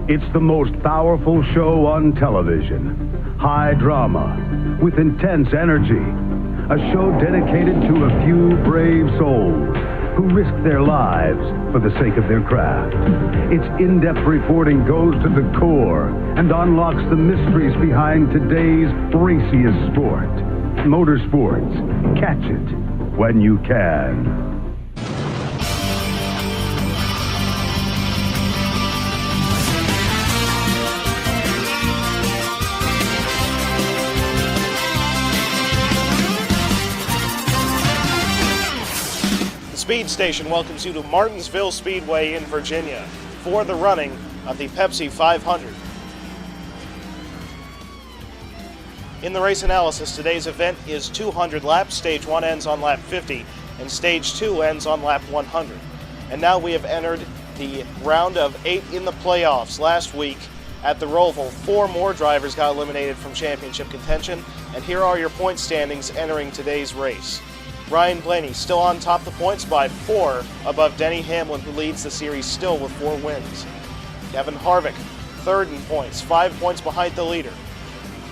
It's the most powerful show on television. High drama with intense energy. A show dedicated to a few brave souls who risk their lives for the sake of their craft. Its in-depth reporting goes to the core and unlocks the mysteries behind today's raciest sport. Motorsports. Catch it when you can. Speed Station welcomes you to Martinsville Speedway in Virginia for the running of the Pepsi 500. In the race analysis, today's event is 200 laps. Stage 1 ends on lap 50, and Stage 2 ends on lap 100. And now we have entered the round of 8 in the playoffs. Last week at the Roval, 4 more drivers got eliminated from championship contention, and here are your point standings entering today's race. Ryan Blaney still on top of the points by 4 above Denny Hamlin, who leads the series still with 4 wins. Kevin Harvick, third in points, 5 points behind the leader.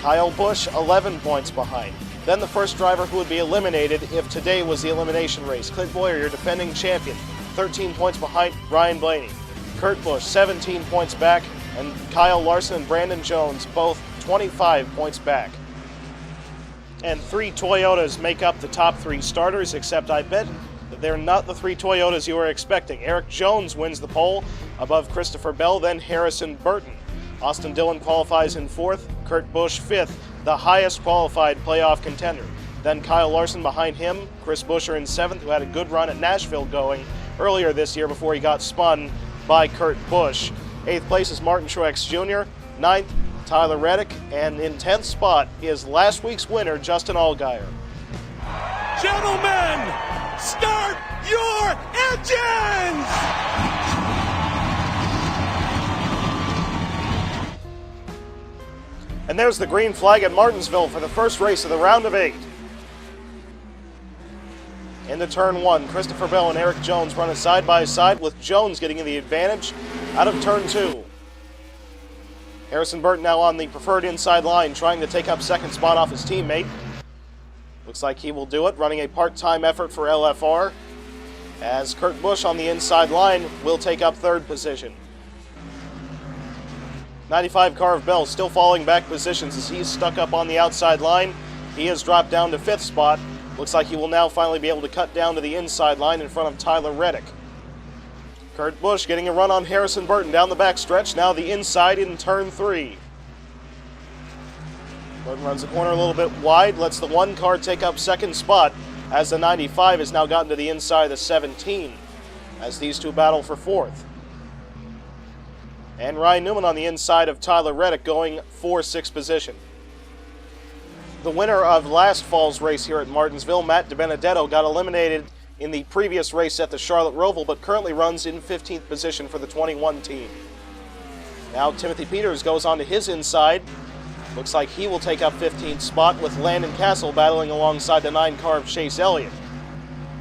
Kyle Busch, 11 points behind. Then the first driver who would be eliminated if today was the elimination race. Clint Bowyer, your defending champion, 13 points behind Ryan Blaney. Kurt Busch, 17 points back, and Kyle Larson and Brandon Jones, both 25 points back. And 3 Toyotas make up the top 3 starters, except I bet that they're not the 3 Toyotas you were expecting. Eric Jones wins the pole above Christopher Bell, then Harrison Burton. Austin Dillon qualifies in 4th, Kurt Busch 5th, the highest qualified playoff contender. Then Kyle Larson behind him, Chris Buescher in 7th, who had a good run at Nashville going earlier this year before he got spun by Kurt Busch. 8th place is Martin Truex Jr., 9th, Tyler Reddick, and in 10th spot is last week's winner, Justin Allgaier. Gentlemen, start your engines! And there's the green flag at Martinsville for the first race of the round of 8. Into turn 1, Christopher Bell and Eric Jones running side by side, with Jones getting the advantage out of turn 2. Harrison Burton now on the preferred inside line, trying to take up second spot off his teammate. Looks like he will do it, running a part-time effort for LFR, as Kurt Busch on the inside line will take up 3rd position. 95 Carv Bell still falling back positions as he's stuck up on the outside line. He has dropped down to 5th spot. Looks like he will now finally be able to cut down to the inside line in front of Tyler Reddick. Kurt Busch getting a run on Harrison Burton down the back stretch, now the inside in turn 3. Burton runs the corner a little bit wide, lets the 1 car take up 2nd spot, as the 95 has now gotten to the inside of the 17, as these two battle for 4th. And Ryan Newman on the inside of Tyler Reddick going for 6th position. The winner of last fall's race here at Martinsville, Matt DiBenedetto, got eliminated in the previous race at the Charlotte Roval, but currently runs in 15th position for the 21 team. Now Timothy Peters goes on to his inside. Looks like he will take up 15th spot, with Landon Castle battling alongside the 9 car of Chase Elliott.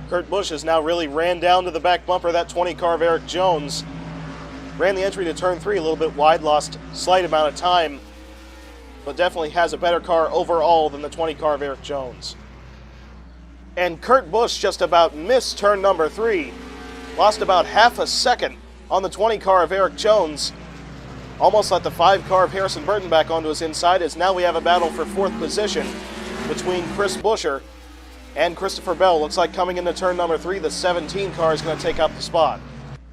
Kurt Busch has now really ran down to the back bumper of that 20 car of Eric Jones. Ran the entry to turn 3 a little bit wide, lost a slight amount of time, but definitely has a better car overall than the 20 car of Eric Jones. And Kurt Busch just about missed turn number 3. Lost about half a second on the 20 car of Eric Jones. Almost let the 5 car of Harrison Burton back onto his inside, as now we have a battle for 4th position between Chris Buescher and Christopher Bell. Looks like coming into turn number 3, the 17 car is going to take up the spot.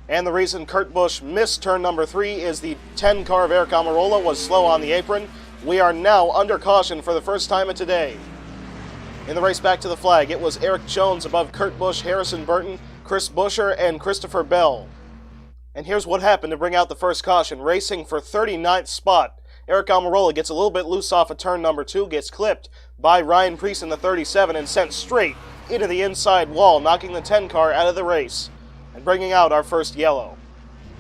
And the reason Kurt Busch missed turn number 3 is the 10 car of Eric Almirola was slow on the apron. We are now under caution for the first time of today. In the race back to the flag, it was Eric Jones above Kurt Busch, Harrison Burton, Chris Buescher, and Christopher Bell. And here's what happened to bring out the first caution. Racing for 39th spot, Eric Almirola gets a little bit loose off of turn number 2, gets clipped by Ryan Preece in the 37, and sent straight into the inside wall, knocking the 10 car out of the race and bringing out our first yellow.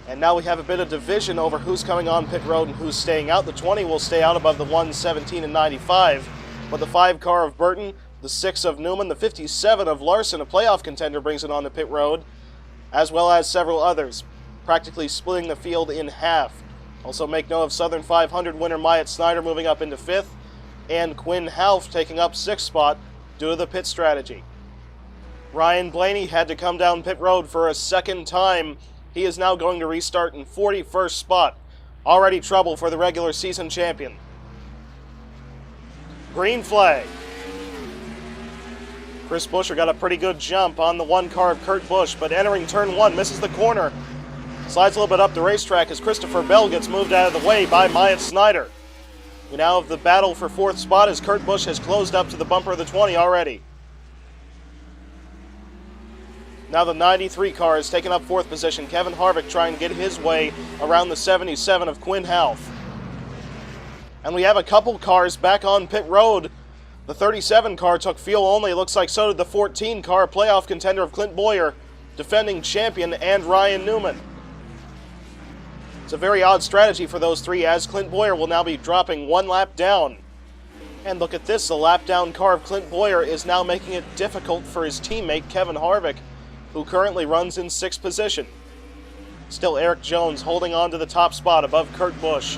And now we have a bit of division over who's coming on pit road and who's staying out. The 20 will stay out above the 117 and 95, but the 5 car of Burton, the 6 of Newman, the 57 of Larson, a playoff contender, brings it on the pit road, as well as several others, practically splitting the field in half. Also make note of Southern 500 winner Myatt Snyder moving up into 5th, and Quinn Half taking up 6th spot due to the pit strategy. Ryan Blaney had to come down pit road for a second time. He is now going to restart in 41st spot. Already trouble for the regular season champion. Green flag. Chris Buescher got a pretty good jump on the 1 car of Kurt Busch, but entering turn 1, misses the corner. Slides a little bit up the racetrack as Christopher Bell gets moved out of the way by Myatt Snyder. We now have the battle for 4th spot as Kurt Busch has closed up to the bumper of the 20 already. Now the 93 car has taken up 4th position. Kevin Harvick trying to get his way around the 77 of Quinn Half. And we have a couple cars back on pit road. The 37 car took fuel only. It looks like so did the 14 car, playoff contender of Clint Bowyer, defending champion, and Ryan Newman. It's a very odd strategy for those three, as Clint Bowyer will now be dropping 1 lap down. And look at this, the lap down car of Clint Bowyer is now making it difficult for his teammate Kevin Harvick, who currently runs in 6th position. Still Erik Jones holding on to the top spot above Kurt Busch,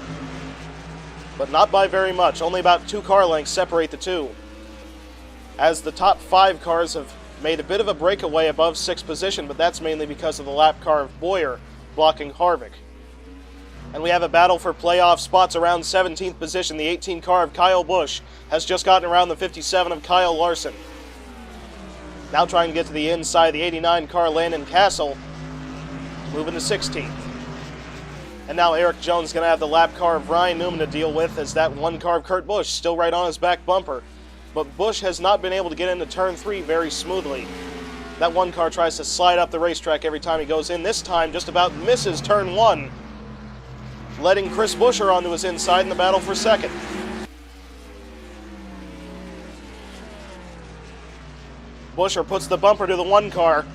but not by very much. Only about 2 car lengths separate the two, as the top 5 cars have made a bit of a breakaway above 6th position, but that's mainly because of the lap car of Bowyer blocking Harvick. And we have a battle for playoff spots around 17th position. The 18 car of Kyle Busch has just gotten around the 57 of Kyle Larson. Now trying to get to the inside, the 89 car Landon Castle, moving to 16th. And now Erik Jones is going to have the lap car of Ryan Newman to deal with, as that 1 car of Kurt Busch still right on his back bumper. But Busch has not been able to get into turn 3 very smoothly. That 1 car tries to slide up the racetrack every time he goes in. This time just about misses turn 1, letting Chris Buescher onto his inside in the battle for 2nd. Buescher puts the bumper to the 1 car.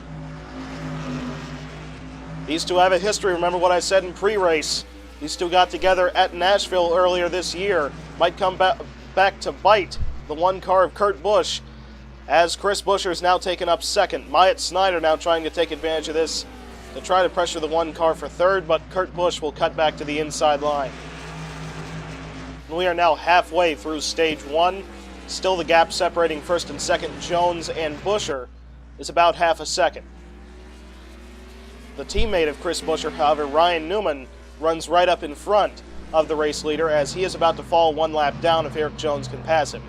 These two have a history. Remember what I said in pre-race. These two got together at Nashville earlier this year. Might come back to bite the 1 car of Kurt Busch, as Chris Buescher is now taken up 2nd. Myatt Snyder now trying to take advantage of this to try to pressure the 1 car for 3rd, but Kurt Busch will cut back to the inside line. And we are now halfway through stage 1. Still the gap separating 1st and 2nd Jones and Buescher is about half a second. The teammate of Chris Buescher, however, Ryan Newman, runs right up in front of the race leader, as he is about to fall 1 lap down if Erik Jones can pass him.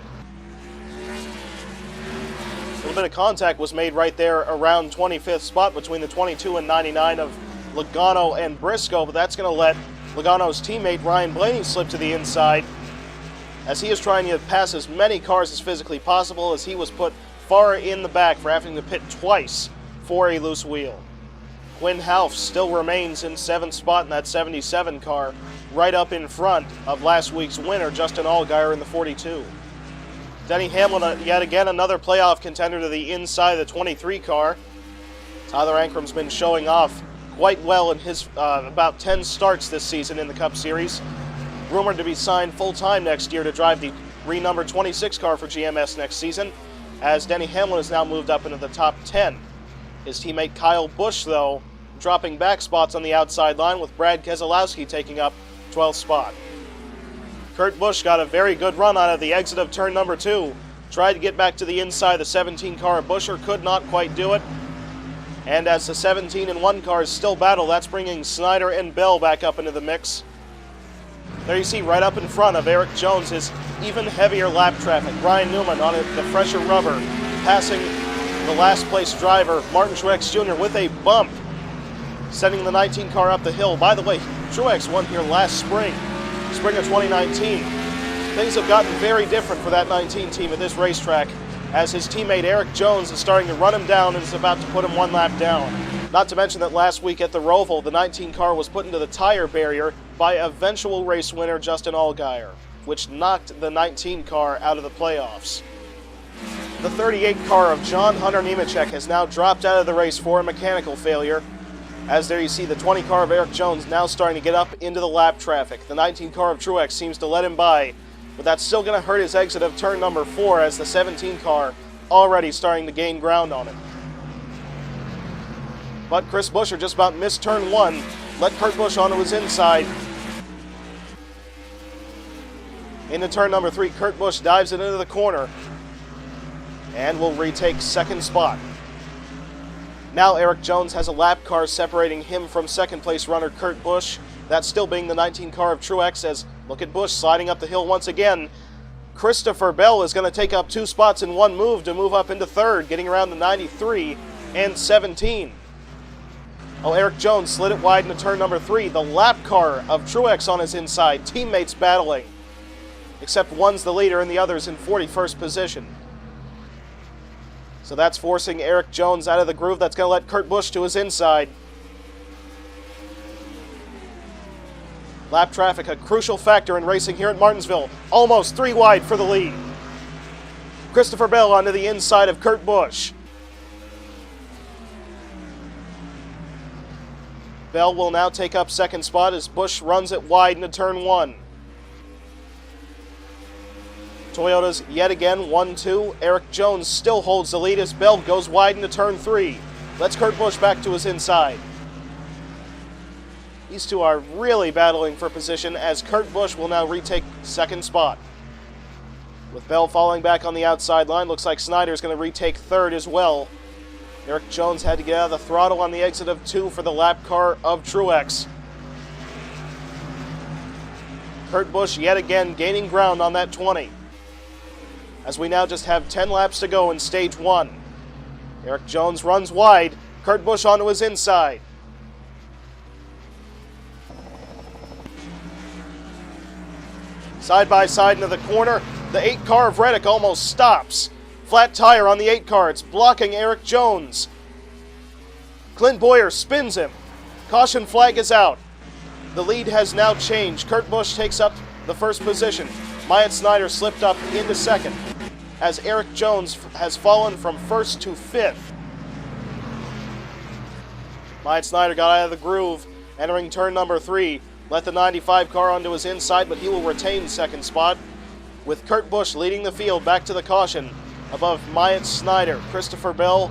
A little bit of contact was made right there around 25th spot between the 22 and 99 of Logano and Briscoe, but that's going to let Logano's teammate Ryan Blaney slip to the inside, as he is trying to pass as many cars as physically possible, as he was put far in the back for having to pit twice for a loose wheel. Quinn Half still remains in 7th spot in that 77 car, right up in front of last week's winner, Justin Allgaier, in the 42. Denny Hamlin, yet again another playoff contender, to the inside of the 23 car. Tyler Ankram's been showing off quite well in his about 10 starts this season in the Cup Series. Rumored to be signed full-time next year to drive the renumbered 26 car for GMS next season, as Denny Hamlin has now moved up into the top 10. His teammate Kyle Busch, though, dropping back spots on the outside line, with Brad Keselowski taking up 12th spot. Kurt Busch got a very good run out of the exit of turn number 2. Tried to get back to the inside. The 17 car of Buescher could not quite do it. And as the 17 and 1 cars still battle, that's bringing Snyder and Bell back up into the mix. There you see right up in front of Erik Jones is even heavier lap traffic. Ryan Newman on the fresher rubber, passing the last place driver, Martin Truex Jr., with a bump, sending the 19 car up the hill. By the way, Truex won here last spring of 2019. Things have gotten very different for that 19 team at this racetrack, as his teammate Erik Jones is starting to run him down and is about to put him 1 lap down. Not to mention that last week at the Roval, the 19 car was put into the tire barrier by eventual race winner Justin Allgaier, which knocked the 19 car out of the playoffs. The 38 car of John Hunter Nemechek has now dropped out of the race for a mechanical failure, as there you see the 20 car of Erik Jones now starting to get up into the lap traffic. The 19 car of Truex seems to let him by, but that's still going to hurt his exit of turn number 4, as the 17 car already starting to gain ground on him. But Chris Buescher just about missed turn 1, let Kurt Busch onto his inside, Into turn number 3, Kurt Busch dives it into the corner and will retake second spot. Now Erik Jones has a lap car separating him from second place runner Kurt Busch. That still being the 19 car of Truex, as look at Busch sliding up the hill once again. Christopher Bell is going to take up 2 spots in one move to move up into third, getting around the 93 and 17. Oh, Erik Jones slid it wide into turn number 3. The lap car of Truex on his inside. Teammates battling, except one's the leader and the other's in 41st position. So that's forcing Erik Jones out of the groove. That's going to let Kurt Busch to his inside. Lap traffic, a crucial factor in racing here at Martinsville. Almost 3 wide for the lead. Christopher Bell onto the inside of Kurt Busch. Bell will now take up second spot as Busch runs it wide into turn 1. Toyotas yet again 1-2. Erik Jones still holds the lead as Bell goes wide into turn 3. Lets Kurt Busch back to his inside. These two are really battling for position as Kurt Busch will now retake second spot. With Bell falling back on the outside line, looks like Snyder's going to retake third as well. Erik Jones had to get out of the throttle on the exit of 2 for the lap car of Truex. Kurt Busch yet again gaining ground on that 20. As we now just have 10 laps to go in stage 1. Erik Jones runs wide, Kurt Busch onto his inside. Side by side into the corner, the 8 car of Reddick almost stops. Flat tire on the 8 car, it's blocking Erik Jones. Clint Boyer spins him. Caution flag is out. The lead has now changed. Kurt Busch takes up the first position. Myatt Snider slipped up into second as Erik Jones has fallen from first to 5th. Myatt Snider got out of the groove, entering turn number 3. Let the 95 car onto his inside, but he will retain second spot, with Kurt Busch leading the field back to the caution above Myatt Snider, Christopher Bell,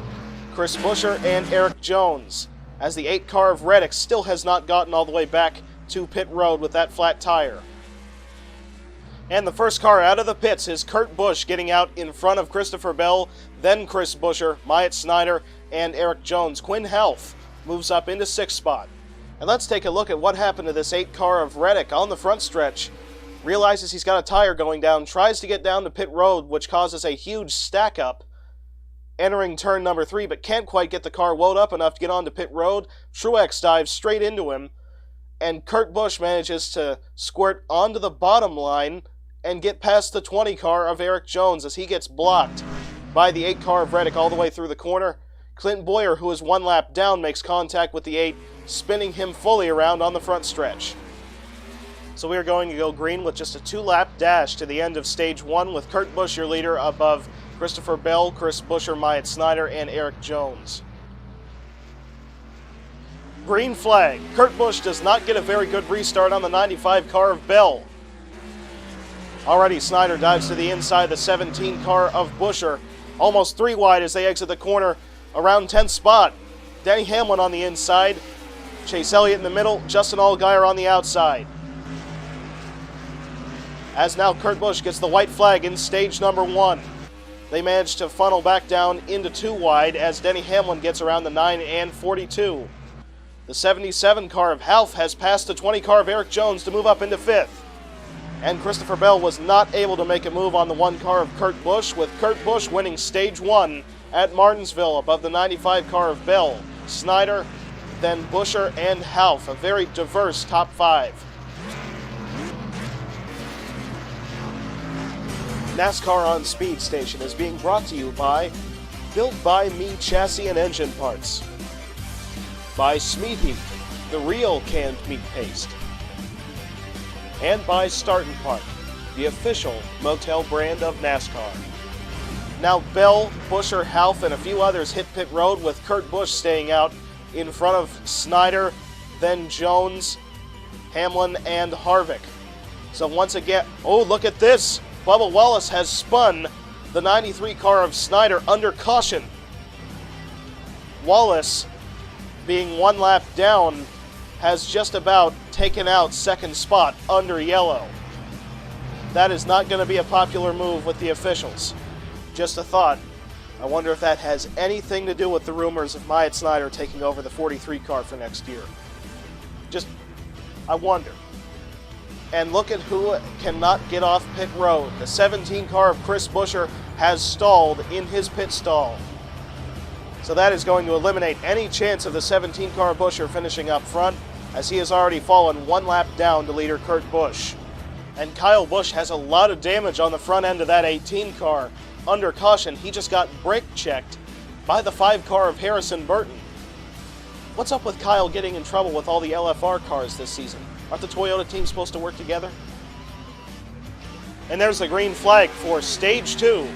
Chris Buescher, and Erik Jones, as the 8 car of Reddick still has not gotten all the way back to pit road with that flat tire. And the first car out of the pits is Kurt Busch, getting out in front of Christopher Bell, then Chris Buescher, Myatt Snider, and Erik Jones. Quinn Half moves up into 6th spot. And let's take a look at what happened to this 8 car of Reddick on the front stretch. Realizes he's got a tire going down, tries to get down to pit road, which causes a huge stack up entering turn number 3, but can't quite get the car wound up enough to get onto pit road. Truex dives straight into him, and Kurt Busch manages to squirt onto the bottom line and get past the 20 car of Erik Jones as he gets blocked by the 8 car of Reddick all the way through the corner. Clint Boyer, who is 1 lap down, makes contact with the 8, spinning him fully around on the front stretch. So we are going to go green with just a 2-lap dash to the end of stage 1, with Kurt Busch your leader above Christopher Bell, Chris Buescher, Myatt Snider, and Erik Jones. Green flag. Kurt Busch does not get a very good restart on the 95 car of Bell. Already Snider dives to the inside, the 17 car of Buescher. Almost 3 wide as they exit the corner around 10th spot. Denny Hamlin on the inside. Chase Elliott in the middle. Justin Allgaier on the outside. As now Kurt Busch gets the white flag in stage number 1. They manage to funnel back down into 2 wide as Denny Hamlin gets around the 9 and 42. The 77 car of Half has passed the 20 car of Erik Jones to move up into 5th. And Christopher Bell was not able to make a move on the 1 car of Kurt Busch, with Kurt Busch winning stage 1 at Martinsville above the 95 car of Bell, Snider, then Buescher, and Half. A very diverse top 5. NASCAR on Speed Station is being brought to you by Built by Me Chassis and Engine Parts, by Smeat Heat, the real canned meat paste, and by Start and Park, the official motel brand of NASCAR. Now Bell, Buescher, Half, and a few others hit pit road, with Kurt Busch staying out in front of Snider, then Jones, Hamlin, and Harvick. So once again, oh, look at this! Bubba Wallace has spun the 93 car of Snider under caution. Wallace, being 1 lap down, has just about taken out second spot under yellow. that is not going to be a popular move with the officials. Just a thought. I wonder if that has anything to do with the rumors of Myatt Snider taking over the 43 car for next year. I wonder. And look at who cannot get off pit road. The 17 car of Chris Buescher has stalled in his pit stall. So that is going to eliminate any chance of the 17 car Buescher finishing up front, as he has already fallen one lap down to leader Kurt Busch. And Kyle Busch has a lot of damage on the front end of that 18 car. Under caution, he just got brake checked by the 5 car of Harrison Burton. What's up with Kyle getting in trouble with all the LFR cars this season? Aren't the Toyota teams supposed to work together? And there's the green flag for stage 2.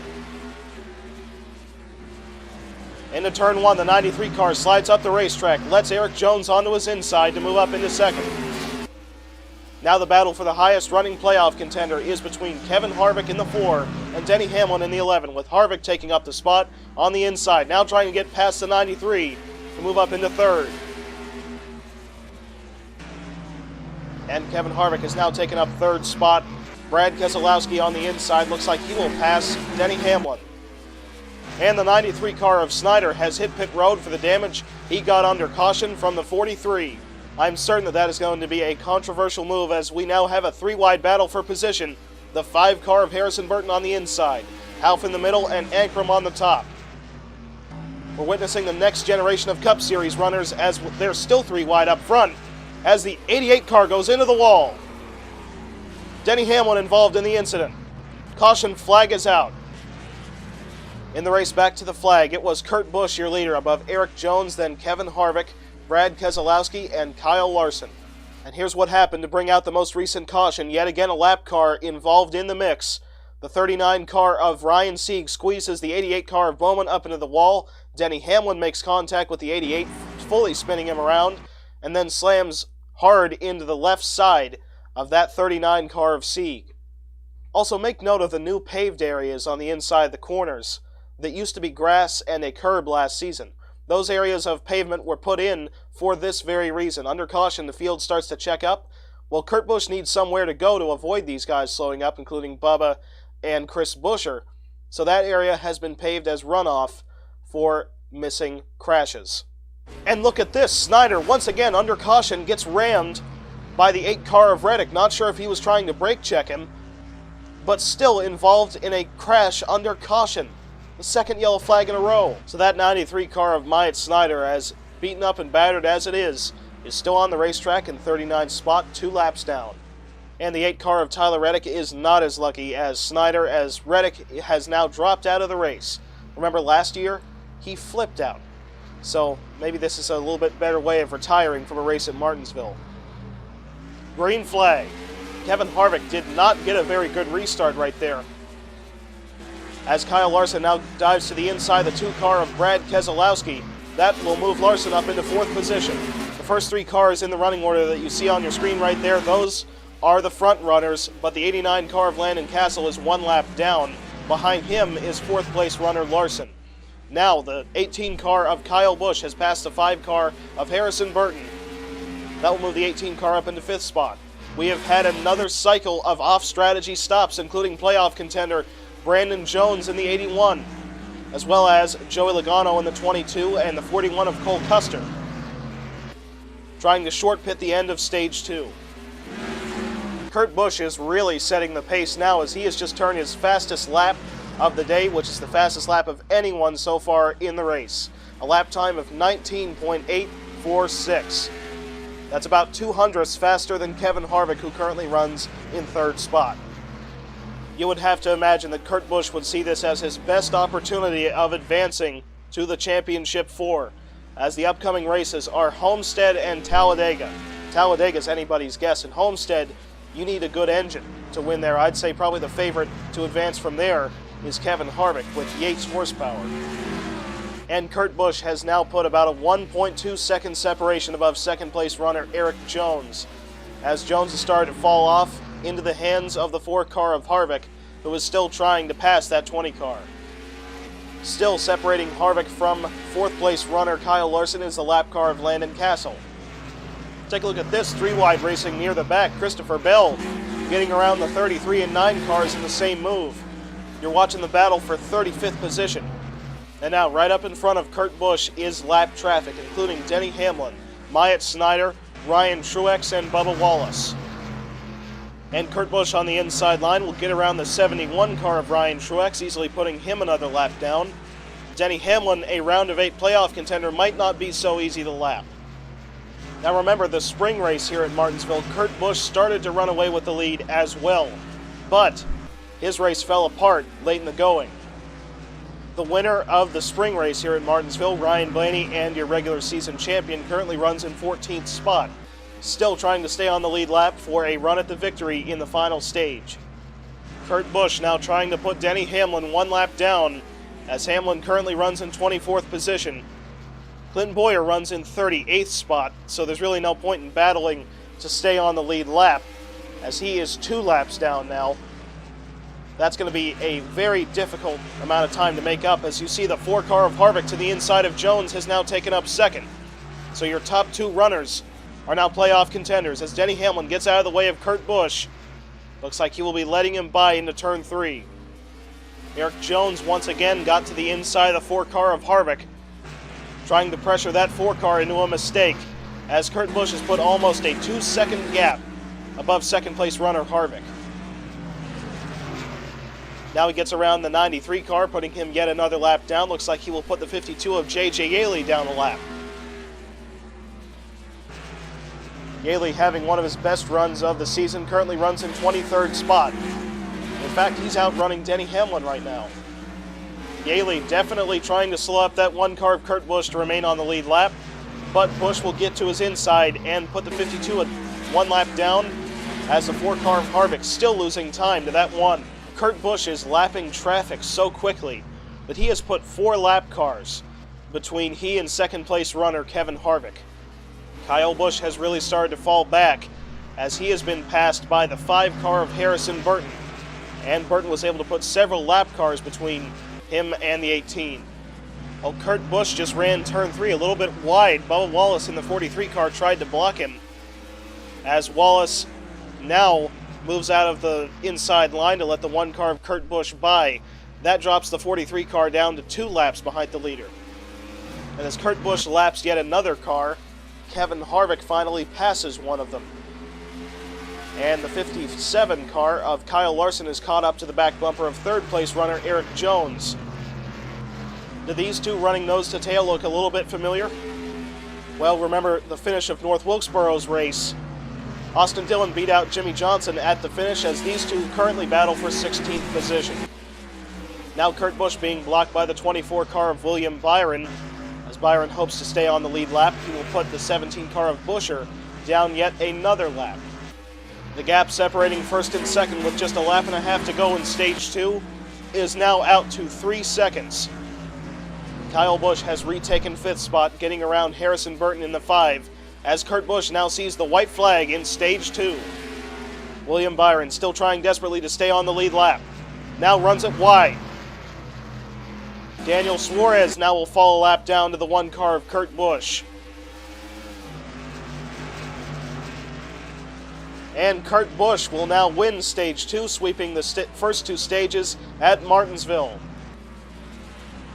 Into turn 1, the 93 car slides up the racetrack, lets Eric Jones onto his inside to move up into second. Now the battle for the highest running playoff contender is between Kevin Harvick in the 4 and Denny Hamlin in the 11, with Harvick taking up the spot on the inside, now trying to get past the 93 to move up into third. And Kevin Harvick has now taken up third spot. Brad Keselowski on the inside looks like he will pass Denny Hamlin. And the 93 car of Snider has hit pit road for the damage he got under caution from the 43. I'm certain that is going to be a controversial move, as we now have a 3-wide battle for position. The 5 car of Harrison Burton on the inside, Half in the middle, and Ankrum on the top. We're witnessing the next generation of Cup Series runners, as they're still 3 wide up front, as the 88 car goes into the wall. Denny Hamlin involved in the incident. Caution flag is out. In the race back to the flag, it was Kurt Busch, your leader, above Eric Jones, then Kevin Harvick, Brad Keselowski, and Kyle Larson. And here's what happened to bring out the most recent caution. Yet again, a lap car involved in the mix. The 39 car of Ryan Sieg squeezes the 88 car of Bowman up into the wall. Denny Hamlin makes contact with the 88, fully spinning him around, and then slams hard into the left side of that 39 car of Sieg. Also, make note of the new paved areas on the inside of the corners that used to be grass and a curb last season. Those areas of pavement were put in for this very reason. Under caution, the field starts to check up. Well, Kurt Busch needs somewhere to go to avoid these guys slowing up, including Bubba and Chris Buescher. So that area has been paved as runoff for missing crashes. And look at this. Snider, once again, under caution, gets rammed by the 8 car of Reddick. Not sure if he was trying to brake check him, but still involved in a crash under caution. The second yellow flag in a row. So that 93 car of Myatt Snider, as beaten up and battered as it is still on the racetrack in 39th spot, 2 laps down. And the 8 car of Tyler Reddick is not as lucky as Snider, as Reddick has now dropped out of the race. Remember last year, he flipped out. So maybe this is a little bit better way of retiring from a race at Martinsville. Green flag. Kevin Harvick did not get a very good restart right there, as Kyle Larson now dives to the inside, the 2 car of Brad Keselowski. That will move Larson up into 4th position. The first 3 cars in the running order that you see on your screen right there, those are the front runners, but the 89 car of Landon Castle is 1 lap down. Behind him is 4th place runner Larson. Now the 18 car of Kyle Busch has passed the 5 car of Harrison Burton. That will move the 18 car up into 5th spot. We have had another cycle of off-strategy stops, including playoff contender Brandon Jones in the 81, as well as Joey Logano in the 22 and the 41 of Cole Custer, trying to short pit the end of stage 2. Kurt Busch is really setting the pace now, as he has just turned his fastest lap of the day, which is the fastest lap of anyone so far in the race. A lap time of 19.846. That's about 200ths faster than Kevin Harvick, who currently runs in 3rd spot. You would have to imagine that Kurt Busch would see this as his best opportunity of advancing to the Championship 4, as the upcoming races are Homestead and Talladega. Talladega's anybody's guess, and Homestead, you need a good engine to win there. I'd say probably the favorite to advance from there is Kevin Harvick with Yates horsepower. And Kurt Busch has now put about a 1.2 second separation above 2nd place runner Eric Jones, as Jones has started to fall off into the hands of the 4 car of Harvick, who is still trying to pass that 20 car. Still separating Harvick from 4th place runner Kyle Larson is the lap car of Landon Castle. Take a look at this 3 wide racing near the back. Christopher Bell getting around the 33 and 9 cars in the same move. You're watching the battle for 35th position. And now, right up in front of Kurt Busch is lap traffic, including Denny Hamlin, Myatt Snyder, Ryan Truex, and Bubba Wallace. And Kurt Busch on the inside line will get around the 71 car of Ryan Truex, easily putting him another lap down. Denny Hamlin, a round of 8 playoff contender, might not be so easy to lap. Now remember, the spring race here at Martinsville, Kurt Busch started to run away with the lead as well, but his race fell apart late in the going. The winner of the spring race here at Martinsville, Ryan Blaney, and your regular season champion, currently runs in 14th spot, still trying to stay on the lead lap for a run at the victory in the final stage. Kurt Busch now trying to put Denny Hamlin 1 lap down, as Hamlin currently runs in 24th position. Clinton Boyer runs in 38th spot, so there's really no point in battling to stay on the lead lap, as he is 2 laps down now. That's going to be a very difficult amount of time to make up, as you see the 4 car of Harvick to the inside of Jones has now taken up second. So your top 2 runners are now playoff contenders, as Denny Hamlin gets out of the way of Kurt Busch. Looks like he will be letting him by into turn 3. Eric Jones once again got to the inside of the 4 car of Harvick, trying to pressure that 4 car into a mistake, as Kurt Busch has put almost a 2-second gap above second place runner Harvick. Now he gets around the 93 car, putting him yet another lap down. Looks like he will put the 52 of J.J. Yaley down a lap. Yaley, having one of his best runs of the season, currently runs in 23rd spot. In fact, he's outrunning Denny Hamlin right now. Yaley definitely trying to slow up that 1 car of Kurt Busch to remain on the lead lap, but Busch will get to his inside and put the 52 at 1 lap down, as the 4 car of Harvick still losing time to that 1. Kurt Busch is lapping traffic so quickly that he has put 4 lap cars between he and second place runner Kevin Harvick. Kyle Busch has really started to fall back, as he has been passed by the 5 car of Harrison Burton, and Burton was able to put several lap cars between him and the 18. Well, Kurt Busch just ran turn 3 a little bit wide. Bubba Wallace in the 43 car tried to block him, as Wallace now moves out of the inside line to let the 1 car of Kurt Busch by. That drops the 43 car down to 2 laps behind the leader. And as Kurt Busch laps yet another car, Kevin Harvick finally passes one of them. And the 57 car of Kyle Larson is caught up to the back bumper of third place runner Eric Jones. Do these 2 running nose to tail look a little bit familiar? Well, remember the finish of North Wilkesboro's race. Austin Dillon beat out Jimmy Johnson at the finish, as these 2 currently battle for 16th position. Now Kurt Busch being blocked by the 24 car of William Byron. As Byron hopes to stay on the lead lap, he will put the 17 car of Buescher down yet another lap. The gap separating first and second with just a lap and a half to go in stage 2 is now out to 3 seconds. Kyle Busch has retaken 5th spot, getting around Harrison Burton in the 5, as Kurt Busch now sees the white flag in stage 2. William Byron still trying desperately to stay on the lead lap. Now runs it wide. Daniel Suarez now will fall a lap down to the 1 car of Kurt Busch. And Kurt Busch will now win stage 2, sweeping the first 2 stages at Martinsville.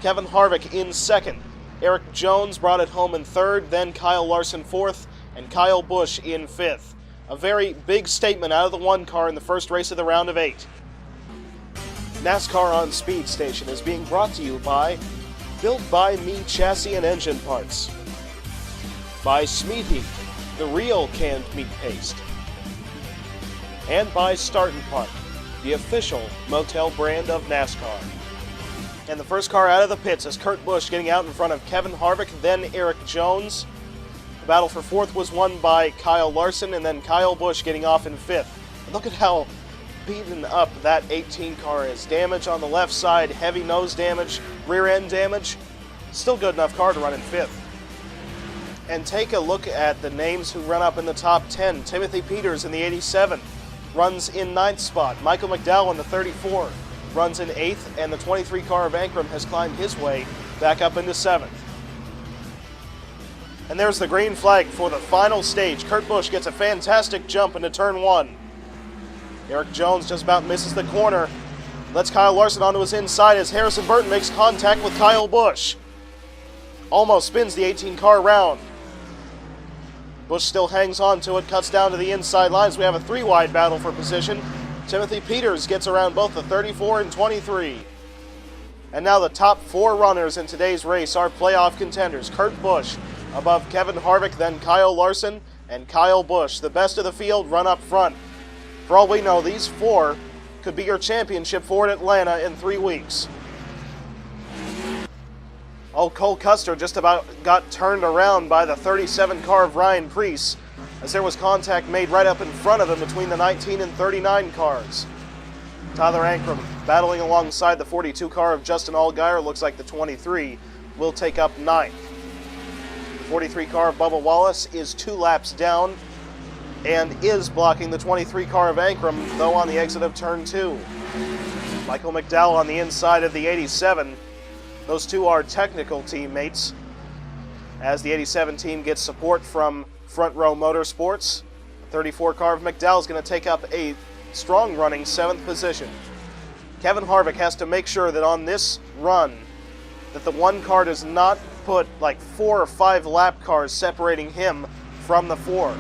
Kevin Harvick in second. Eric Jones brought it home in third, then Kyle Larson 4th, and Kyle Busch in 5th. A very big statement out of the 1 car in the first race of the round of 8. NASCAR on Speed Station is being brought to you by Built by Me Chassis and Engine Parts, by Smeat Heat, the real canned meat paste, and by Start and Park, the official motel brand of NASCAR. And the first car out of the pits is Kurt Busch getting out in front of Kevin Harvick, then Eric Jones. The battle for 4th was won by Kyle Larson, and then Kyle Busch getting off in 5th. And look at how beaten up that 18 car is. Damage on the left side, heavy nose damage, rear end damage. Still good enough car to run in 5th. And take a look at the names who run up in the top 10. Timothy Peters in the 87 runs in 9th spot. Michael McDowell in the 34 runs in 8th, and the 23 car of Ankrum has climbed his way back up into 7th. And there's the green flag for the final stage. Kurt Busch gets a fantastic jump into turn 1. Eric Jones just about misses the corner. Lets Kyle Larson onto his inside as Harrison Burton makes contact with Kyle Busch. Almost spins the 18 car around. Busch still hangs on to it, cuts down to the inside lines. We have a 3-wide battle for position. Timothy Peters gets around both the 34 and 23. And now the top 4 runners in today's race are playoff contenders. Kurt Busch above Kevin Harvick, then Kyle Larson, and Kyle Busch. The best of the field run up front. For all we know, these 4 could be your championship for at Atlanta in 3 weeks. Oh, Cole Custer just about got turned around by the 37 car of Ryan Preece, as there was contact made right up in front of him between the 19 and 39 cars. Tyler Ankrum battling alongside the 42 car of Justin Allgaier. Looks like the 23 will take up 9th. The 43 car of Bubba Wallace is 2 laps down and is blocking the 23 car of Ankrum, though on the exit of turn 2. Michael McDowell on the inside of the 87. Those 2 are technical teammates, as the 87 team gets support from Front Row Motorsports. The 34 car of McDowell is going to take up a strong running 7th position. Kevin Harvick has to make sure that on this run that the 1 car does not put like 4 or 5 lap cars separating him from the 4.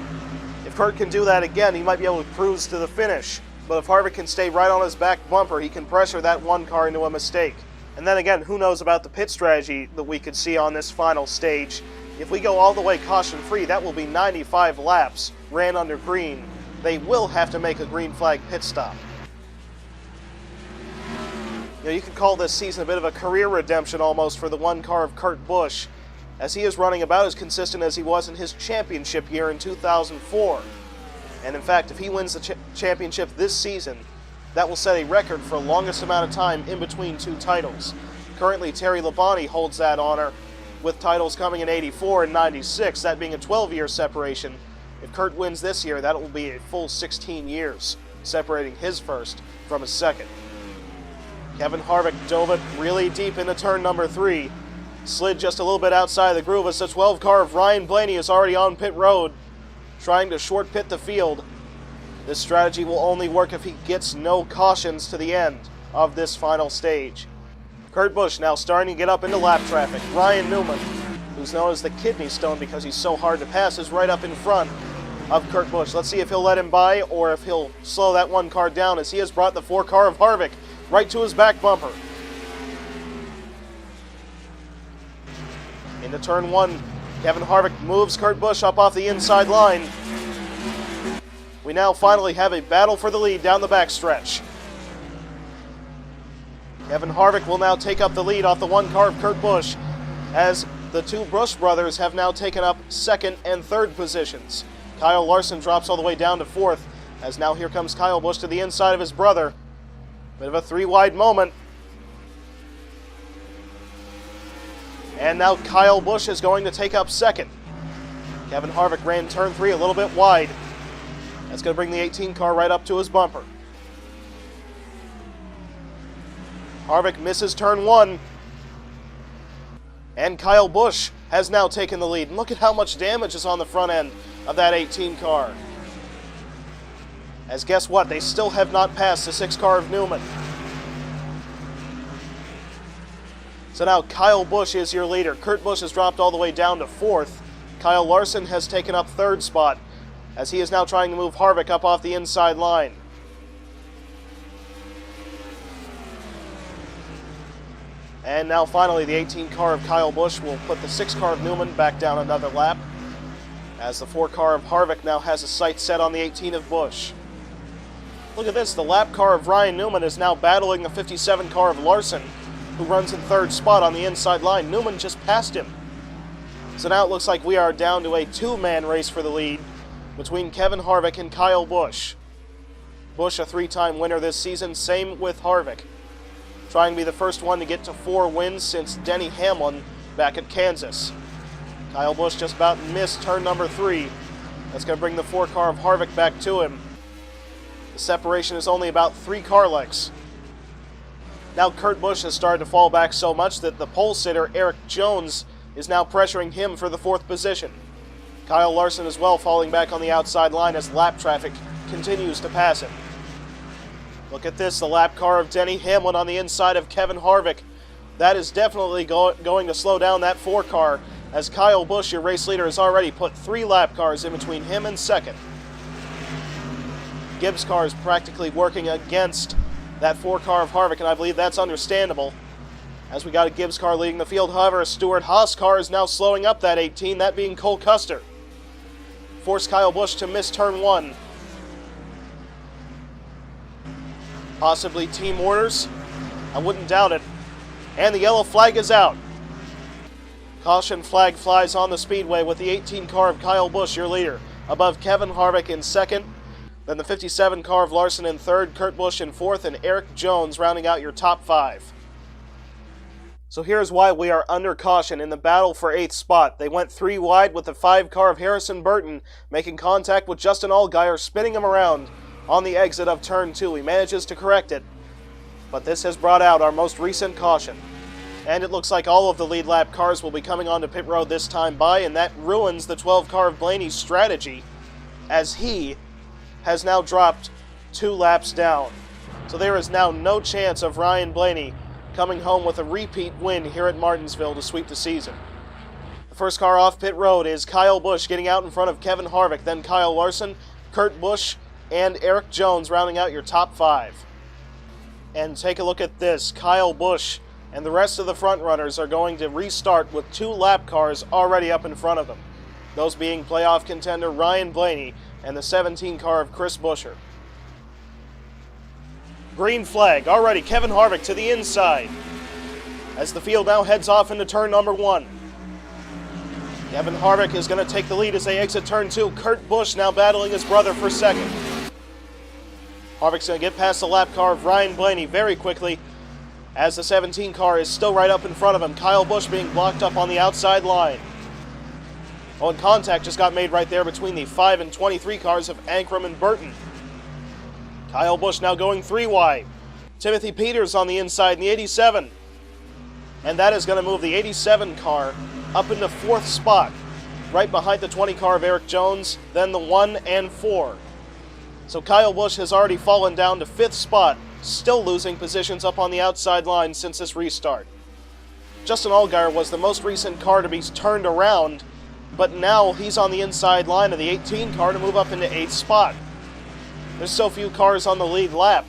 If Kurt can do that again, he might be able to cruise to the finish. But if Harvick can stay right on his back bumper, he can pressure that 1 car into a mistake. And then again, who knows about the pit strategy that we could see on this final stage. If we go all the way caution-free, that will be 95 laps ran under green. They will have to make a green flag pit stop. You could call this season a bit of a career redemption almost for the 1 car of Kurt Busch, as he is running about as consistent as he was in his championship year in 2004. And in fact, if he wins the championship this season, that will set a record for longest amount of time in between 2 titles. Currently, Terry Labonte holds that honor, with titles coming in 84 and 96, that being a 12-year separation. If Kurt wins this year, that will be a full 16 years, separating his first from his second. Kevin Harvick dove it really deep into turn number 3. Slid just a little bit outside the groove as the 12 car of Ryan Blaney is already on pit road, trying to short pit the field. This strategy will only work if he gets no cautions to the end of this final stage. Kurt Busch now starting to get up into lap traffic. Ryan Newman, who's known as the kidney stone because he's so hard to pass, is right up in front of Kurt Busch. Let's see if he'll let him by or if he'll slow that 1 car down, as he has brought the 4 car of Harvick right to his back bumper. Into turn 1, Kevin Harvick moves Kurt Busch up off the inside line. We now finally have a battle for the lead down the backstretch. Kevin Harvick will now take up the lead off the 1 car of Kurt Busch, as the 2 Busch brothers have now taken up 2nd and 3rd positions. Kyle Larson drops all the way down to 4th, as now here comes Kyle Busch to the inside of his brother. Bit of a 3-wide moment. And now Kyle Busch is going to take up 2nd. Kevin Harvick ran turn 3 a little bit wide. That's going to bring the 18 car right up to his bumper. Harvick misses turn 1. And Kyle Busch has now taken the lead. And look at how much damage is on the front end of that 18 car. As guess what? They still have not passed the 6 car of Newman. So now Kyle Busch is your leader. Kurt Busch has dropped all the way down to 4th. Kyle Larson has taken up 3rd spot, as he is now trying to move Harvick up off the inside line. And now finally the 18 car of Kyle Busch will put the 6 car of Newman back down another lap, as the 4 car of Harvick now has a sight set on the 18 of Busch. Look at this, the lap car of Ryan Newman is now battling the 57 car of Larson, who runs in 3rd spot on the inside line. Newman just passed him. So now it looks like we are down to a 2-man race for the lead between Kevin Harvick and Kyle Busch. Busch, a 3-time winner this season, same with Harvick. Trying to be the first one to get to 4 wins since Denny Hamlin back at Kansas. Kyle Busch just about missed turn number 3. That's going to bring the 4 car of Harvick back to him. The separation is only about 3 car lengths. Now Kurt Busch has started to fall back so much that the pole sitter, Eric Jones, is now pressuring him for the 4th position. Kyle Larson as well falling back on the outside line as lap traffic continues to pass him. Look at this, the lap car of Denny Hamlin on the inside of Kevin Harvick. That is definitely going to slow down that 4 car, as Kyle Busch, your race leader, has already put 3 lap cars in between him and second. Gibbs' car is practically working against that 4 car of Harvick, and I believe that's understandable, as we got a Gibbs car leading the field. However, a Stewart Haas car is now slowing up that 18, that being Cole Custer. Forced Kyle Busch to miss turn 1. Possibly team orders. I wouldn't doubt it. And the yellow flag is out. Caution flag flies on the speedway with the 18 car of Kyle Busch, your leader, above Kevin Harvick in second. Then the 57 car of Larson in third, Kurt Busch in fourth, and Eric Jones rounding out your top 5. So here's why we are under caution in the battle for 8th spot. They went 3 wide with the 5 car of Harrison Burton making contact with Justin Allgaier, spinning him around on the exit of turn 2. He manages to correct it, but this has brought out our most recent caution. And it looks like all of the lead lap cars will be coming onto pit road this time by, and that ruins the 12 car of Blaney's strategy, as he has now dropped 2 laps down. So there is now no chance of Ryan Blaney coming home with a repeat win here at Martinsville to sweep the season. The first car off pit road is Kyle Busch getting out in front of Kevin Harvick, then Kyle Larson, Kurt Busch, and Eric Jones rounding out your top 5. And take a look at this. Kyle Busch and the rest of the front runners are going to restart with 2 lap cars already up in front of them. Those being playoff contender Ryan Blaney and the 17 car of Chris Buescher. Green flag. Already Kevin Harvick to the inside as the field now heads off into turn number 1. Kevin Harvick is going to take the lead as they exit turn 2. Kurt Busch now battling his brother for second. Harvick's going to get past the lap car of Ryan Blaney very quickly, as the 17 car is still right up in front of him. Kyle Busch being blocked up on the outside line. Oh, and contact just got made right there between the 5 and 23 cars of Ankrum and Burton. Kyle Busch now going 3 wide. Timothy Peters on the inside in the 87. And that is going to move the 87 car up into 4th spot, right behind the 20 car of Eric Jones, then the 1 and 4. So Kyle Busch has already fallen down to 5th spot, still losing positions up on the outside line since this restart. Justin Allgaier was the most recent car to be turned around, but now he's on the inside line of the 18 car to move up into 8th spot. There's so few cars on the lead lap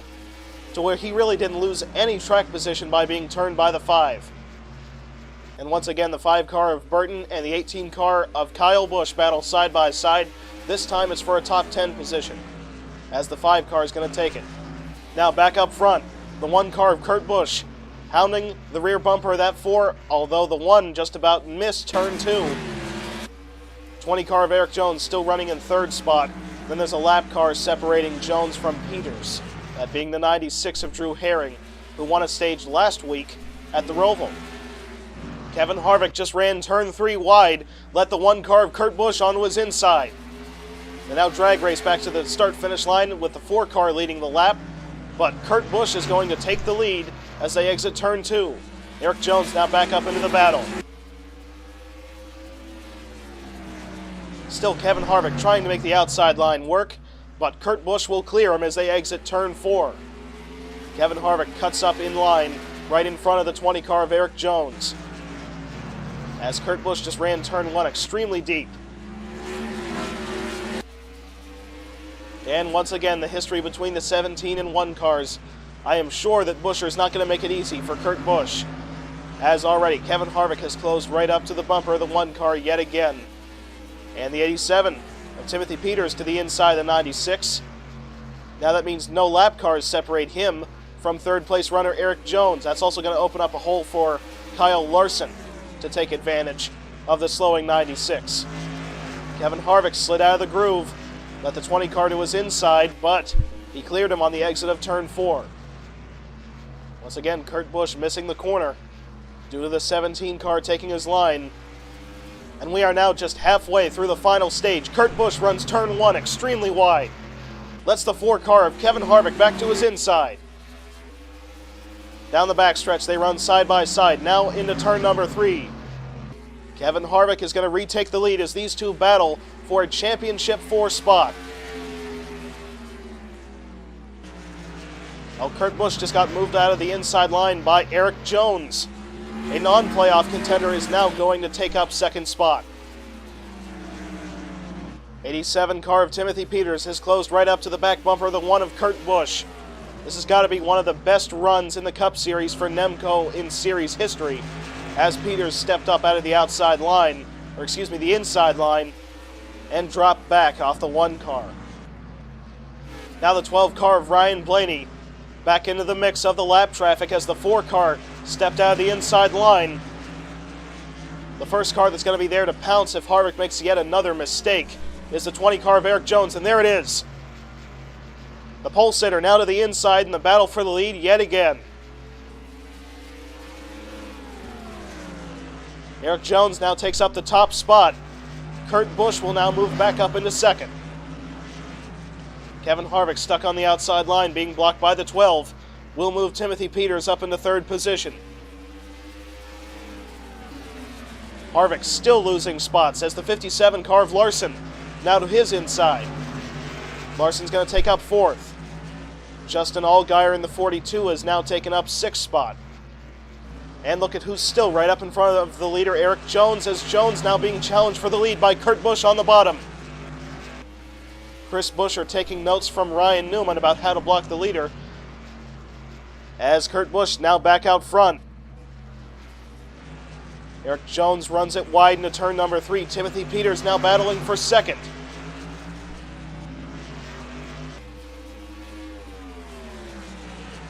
to where he really didn't lose any track position by being turned by the 5. And once again, the 5 car of Burton and the 18 car of Kyle Busch battle side by side. This time it's for a top 10 position, as the 5 car is going to take it. Now back up front, the 1 car of Kurt Busch hounding the rear bumper of that 4, although the 1 just about missed turn 2. 20 car of Eric Jones still running in 3rd spot. Then there's a lap car separating Jones from Peters, that being the 96 of Drew Herring, who won a stage last week at the Roval. Kevin Harvick just ran turn 3 wide, let the 1 car of Kurt Busch onto his inside. They now drag race back to the start-finish line with the 4 car leading the lap, but Kurt Busch is going to take the lead as they exit turn 2. Eric Jones now back up into the battle. Still Kevin Harvick trying to make the outside line work, but Kurt Busch will clear him as they exit turn 4. Kevin Harvick cuts up in line right in front of the 20 car of Eric Jones, as Kurt Busch just ran turn 1 extremely deep. And once again, the history between the 17 and 1 cars. I am sure that Buescher's not going to make it easy for Kurt Busch, as already Kevin Harvick has closed right up to the bumper of the 1 car yet again. And the 87 of Timothy Peters to the inside of the 96. Now that means no lap cars separate him from 3rd place runner Eric Jones. That's also going to open up a hole for Kyle Larson to take advantage of the slowing 96. Kevin Harvick slid out of the groove, let the 20 car to his inside, but he cleared him on the exit of turn 4. Once again, Kurt Busch missing the corner due to the 17 car taking his line. And we are now just halfway through the final stage. Kurt Busch runs turn 1 extremely wide. Lets the 4 car of Kevin Harvick back to his inside. Down the backstretch, they run side by side, now into turn number 3. Kevin Harvick is going to retake the lead as these 2 battle for a championship 4 spot. Well, Kurt Busch just got moved out of the inside line by Eric Jones. A non-playoff contender is now going to take up second spot. 87 car of Timothy Peters has closed right up to the back bumper of the one of Kurt Busch. This has got to be one of the best runs in the Cup Series for Nemco in series history, as Peters stepped up out of the outside line, or excuse me, the inside line, and dropped back off the 1 car. Now the 12 car of Ryan Blaney back into the mix of the lap traffic as the 4 car stepped out of the inside line. The first car that's going to be there to pounce if Harvick makes yet another mistake is the 20 car of Eric Jones, and there it is. The pole sitter now to the inside in the battle for the lead yet again. Eric Jones now takes up the top spot. Kurt Busch will now move back up into second. Kevin Harvick stuck on the outside line, being blocked by the 12. Will move Timothy Peters up into third position. Harvick still losing spots as the 57 car of Larson now to his inside. Larson's going to take up fourth. Justin Allgaier in the 42 has now taken up sixth spot. And look at who's still right up in front of the leader, Eric Jones, as Jones now being challenged for the lead by Kurt Busch on the bottom. Chris Buescher taking notes from Ryan Newman about how to block the leader, as Kurt Busch now back out front. Eric Jones runs it wide into turn number 3. Timothy Peters now battling for second.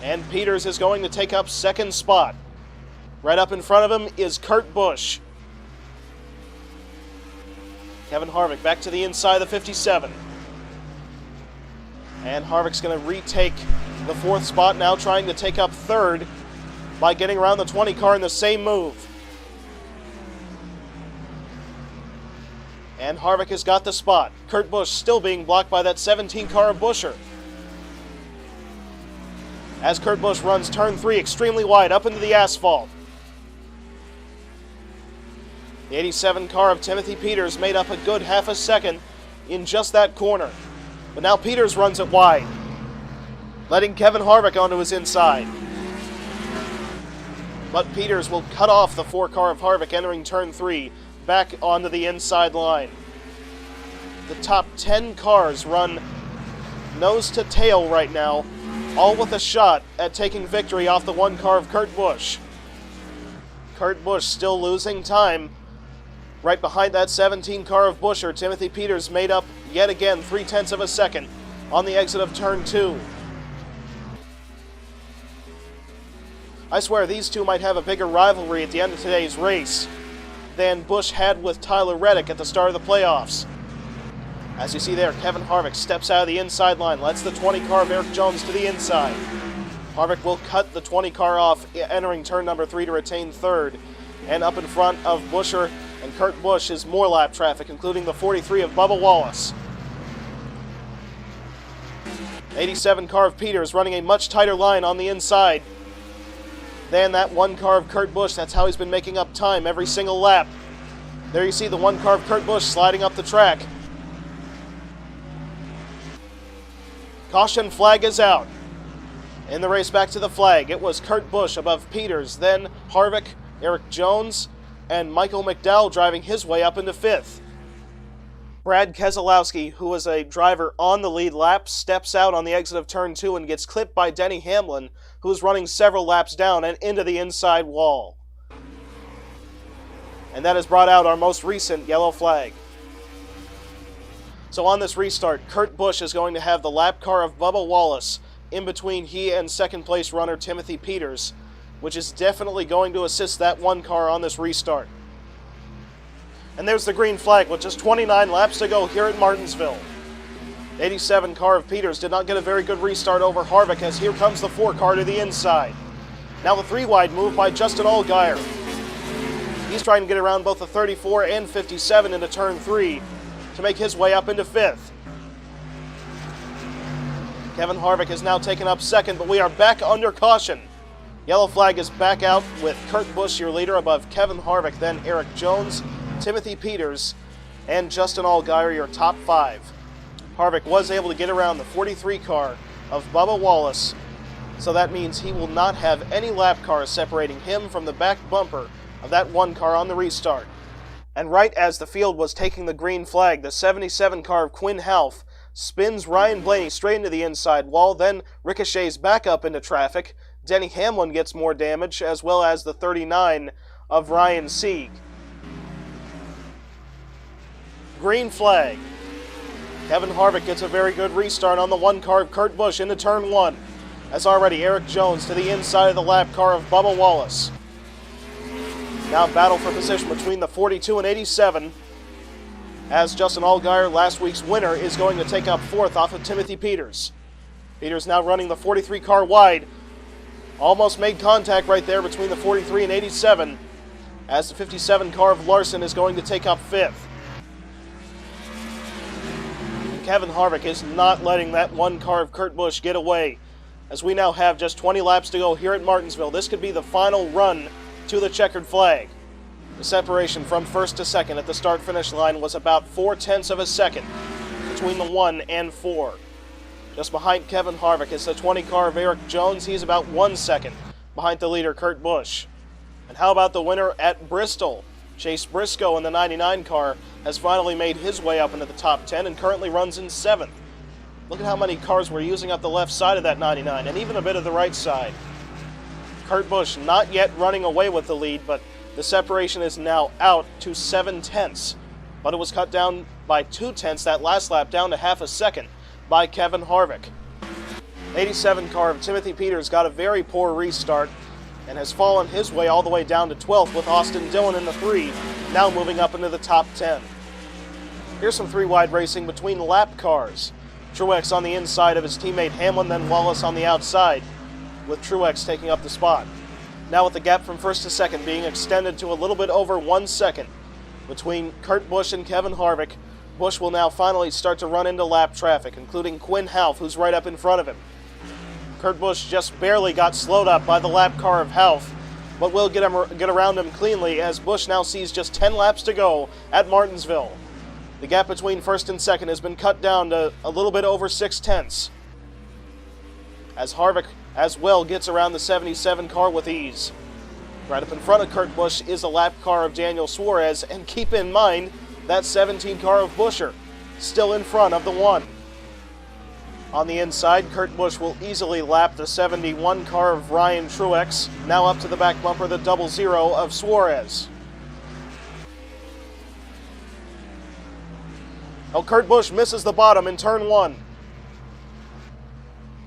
And Peters is going to take up second spot. Right up in front of him is Kurt Busch. Kevin Harvick back to the inside of the 57. And Harvick's going to retake the fourth spot, now trying to take up third by getting around the 20 car in the same move. And Harvick has got the spot. Kurt Busch still being blocked by that 17 car of Buescher. As Kurt Busch runs turn 3 extremely wide up into the asphalt. The 87 car of Timothy Peters made up a good half a second in just that corner. But now Peters runs it wide, letting Kevin Harvick onto his inside. But Peters will cut off the 4 car of Harvick entering turn 3, back onto the inside line. The top 10 cars run nose to tail right now, all with a shot at taking victory off the 1 car of Kurt Busch. Kurt Busch still losing time. Right behind that 17 car of Buescher, Timothy Peters made up yet again 0.3 of a second on the exit of turn 2. I swear these two might have a bigger rivalry at the end of today's race than Busch had with Tyler Reddick at the start of the playoffs. As you see there, Kevin Harvick steps out of the inside line, lets the 20 car of Eric Jones to the inside. Harvick will cut the 20 car off entering turn number 3 to retain third. And up in front of Buescher and Kurt Busch is more lap traffic, including the 43 of Bubba Wallace. 87 car of Peters running a much tighter line on the inside than that 1 car of Kurt Busch. That's how he's been making up time every single lap. There you see the 1 car of Kurt Busch sliding up the track. Caution flag is out. In the race back to the flag, it was Kurt Busch above Peters, then Harvick, Eric Jones, and Michael McDowell driving his way up into 5th. Brad Keselowski, who was a driver on the lead lap, steps out on the exit of turn 2 and gets clipped by Denny Hamlin, who was running several laps down and into the inside wall. And that has brought out our most recent yellow flag. So on this restart, Kurt Busch is going to have the lap car of Bubba Wallace in between he and second place runner Timothy Peters, which is definitely going to assist that 1 car on this restart. And there's the green flag with just 29 laps to go here at Martinsville. 87 car of Peters did not get a very good restart over Harvick, as here comes the 4 car to the inside. Now the 3 wide move by Justin Allgaier. He's trying to get around both the 34 and 57 into turn 3 to make his way up into 5th. Kevin Harvick has now taken up second, but we are back under caution. Yellow flag is back out with Kurt Busch, your leader, above Kevin Harvick, then Eric Jones, Timothy Peters, and Justin Allgaier, your top 5. Harvick was able to get around the 43 car of Bubba Wallace So that means he will not have any lap cars separating him from the back bumper of that one car on the restart. And right as the field was taking the green flag, the 77 car of Quinn Half spins Ryan Blaney straight into the inside wall, then ricochets back up into traffic. Denny Hamlin gets more damage, as well as the 39 of Ryan Sieg. Green flag. Kevin Harvick gets a very good restart on the one car of Kurt Busch into turn 1. As already Eric Jones to the inside of the lap car of Bubba Wallace. Now battle for position between the 42 and 87. As Justin Allgaier, last week's winner, is going to take up 4th off of Timothy Peters. Peters now running the 43 car wide. Almost made contact right there between the 43 and 87. As the 57 car of Larson is going to take up 5th. Kevin Harvick is not letting that one car of Kurt Busch get away. As we now have just 20 laps to go here at Martinsville, this could be the final run to the checkered flag. The separation from first to second at the start-finish line was about 0.4 of a second between the 1 and 4. Just behind Kevin Harvick is the 20 car of Eric Jones. He's about 1 second behind the leader, Kurt Busch. And how about the winner at Bristol? Chase Briscoe in the 99 car has finally made his way up into the top 10 and currently runs in 7th. Look at how many cars were using up the left side of that 99 and even a bit of the right side. Kurt Busch not yet running away with the lead, but the separation is now out to 0.7. But it was cut down by 0.2 that last lap, down to half a second by Kevin Harvick. 87 car of Timothy Peters got a very poor restart and has fallen his way all the way down to 12th with Austin Dillon in the 3, now moving up into the top 10. Here's some 3-wide racing between lap cars. Truex on the inside of his teammate Hamlin, then Wallace on the outside, with Truex taking up the spot. Now with the gap from first to second being extended to a little bit over 1 second between Kurt Busch and Kevin Harvick, Busch will now finally start to run into lap traffic, including Quinn Half, who's right up in front of him. Kurt Busch just barely got slowed up by the lap car of Half, but will get around him cleanly as Busch now sees just 10 laps to go at Martinsville. The gap between first and second has been cut down to a little bit over 0.6. As Harvick as well gets around the 77 car with ease. Right up in front of Kurt Busch is the lap car of Daniel Suarez, and keep in mind that 17 car of Buescher still in front of the 1. On the inside, Kurt Busch will easily lap the 71 car of Ryan Truex, now up to the back bumper, the 00 of Suarez. Oh, Kurt Busch misses the bottom in turn 1.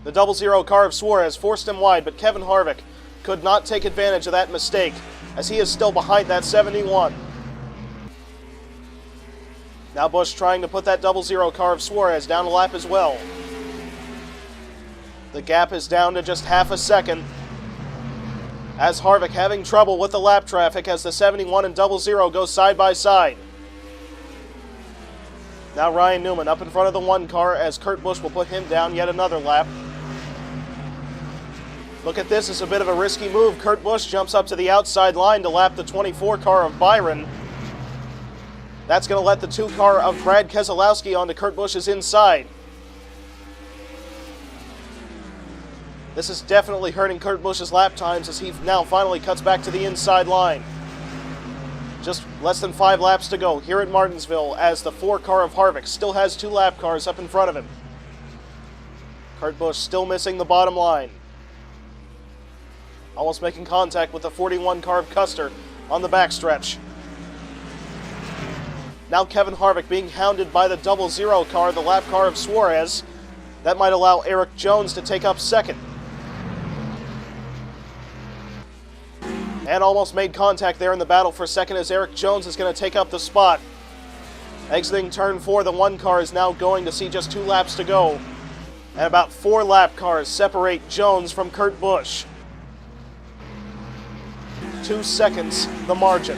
The 00 car of Suarez forced him wide, but Kevin Harvick could not take advantage of that mistake, as he is still behind that 71. Now Busch trying to put that 00 car of Suarez down a lap as well. The gap is down to just half a second, as Harvick having trouble with the lap traffic as the 71 and 00 go side by side. Now Ryan Newman up in front of the 1 car as Kurt Busch will put him down yet another lap. Look at this, it's a bit of a risky move. Kurt Busch jumps up to the outside line to lap the 24 car of Byron. That's going to let the 2 car of Brad Keselowski onto Kurt Busch's inside. This is definitely hurting Kurt Busch's lap times as he now finally cuts back to the inside line. Just less than 5 laps to go here at Martinsville as the 4 car of Harvick still has 2 lap cars up in front of him. Kurt Busch still missing the bottom line. Almost making contact with the 41 car of Custer on the backstretch. Now Kevin Harvick being hounded by the 00 car, the lap car of Suarez. That might allow Eric Jones to take up second. And almost made contact there in the battle for second as Eric Jones is going to take up the spot. Exiting turn 4, the 1 car is now going to see just 2 laps to go. And about 4 lap cars separate Jones from Kurt Busch. 2 seconds the margin.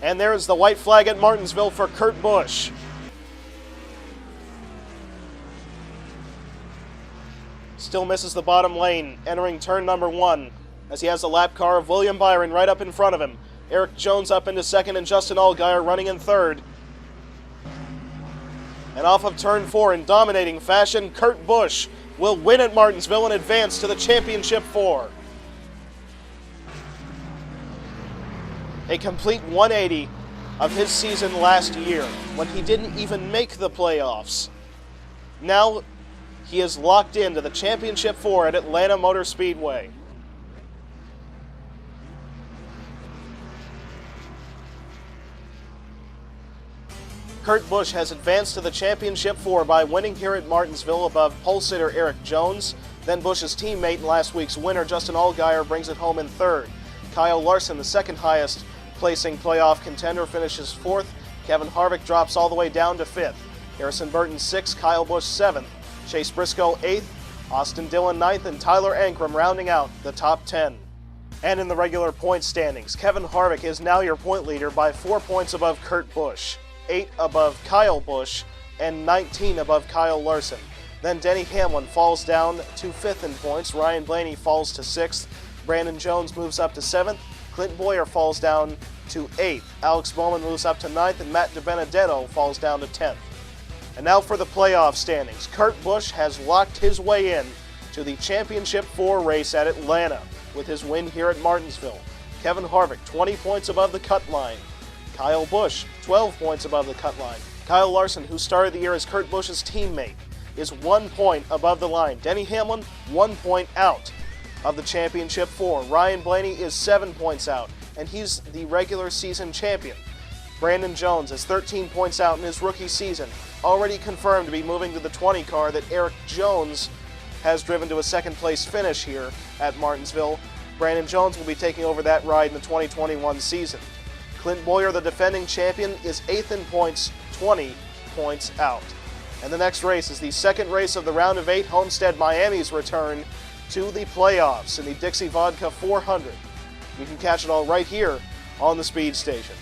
And there's the white flag at Martinsville for Kurt Busch. Still misses the bottom lane, entering turn number 1, as he has the lap car of William Byron right up in front of him. Eric Jones up into second and Justin Allgaier running in third. And off of turn 4 in dominating fashion, Kurt Busch will win at Martinsville and advance to the Championship 4. A complete 180 of his season last year when he didn't even make the playoffs. Now he is locked into the Championship 4 at Atlanta Motor Speedway. Kurt Busch has advanced to the Championship 4 by winning here at Martinsville above pole sitter Eric Jones. Then Busch's teammate and last week's winner, Justin Allgaier, brings it home in third. Kyle Larson, the second highest placing playoff contender, finishes fourth. Kevin Harvick drops all the way down to fifth. Harrison Burton sixth, Kyle Busch seventh. Chase Briscoe eighth, Austin Dillon ninth, and Tyler Ankrum rounding out the top 10. And in the regular point standings, Kevin Harvick is now your point leader by 4 points above Kurt Busch, 8 above Kyle Busch, and 19 above Kyle Larson. Then Denny Hamlin falls down to 5th in points. Ryan Blaney falls to 6th. Brandon Jones moves up to 7th. Clint Boyer falls down to 8th. Alex Bowman moves up to 9th, and Matt DiBenedetto falls down to 10th. And now for the playoff standings. Kurt Busch has locked his way in to the Championship 4 race at Atlanta with his win here at Martinsville. Kevin Harvick, 20 points above the cut line. Kyle Busch, 12 points above the cut line. Kyle Larson, who started the year as Kurt Busch's teammate, is 1 point above the line. Denny Hamlin, 1 point out of the Championship 4. Ryan Blaney is 7 points out, and he's the regular season champion. Brandon Jones is 13 points out in his rookie season, already confirmed to be moving to the 20 car that Eric Jones has driven to a second place finish here at Martinsville. Brandon Jones will be taking over that ride in the 2021 season. Clint Boyer, the defending champion, is 8th in points, 20 points out. And the next race is the second race of the round of 8, Homestead Miami's return to the playoffs in the Dixie Vodka 400. You can catch it all right here on the Speed Station.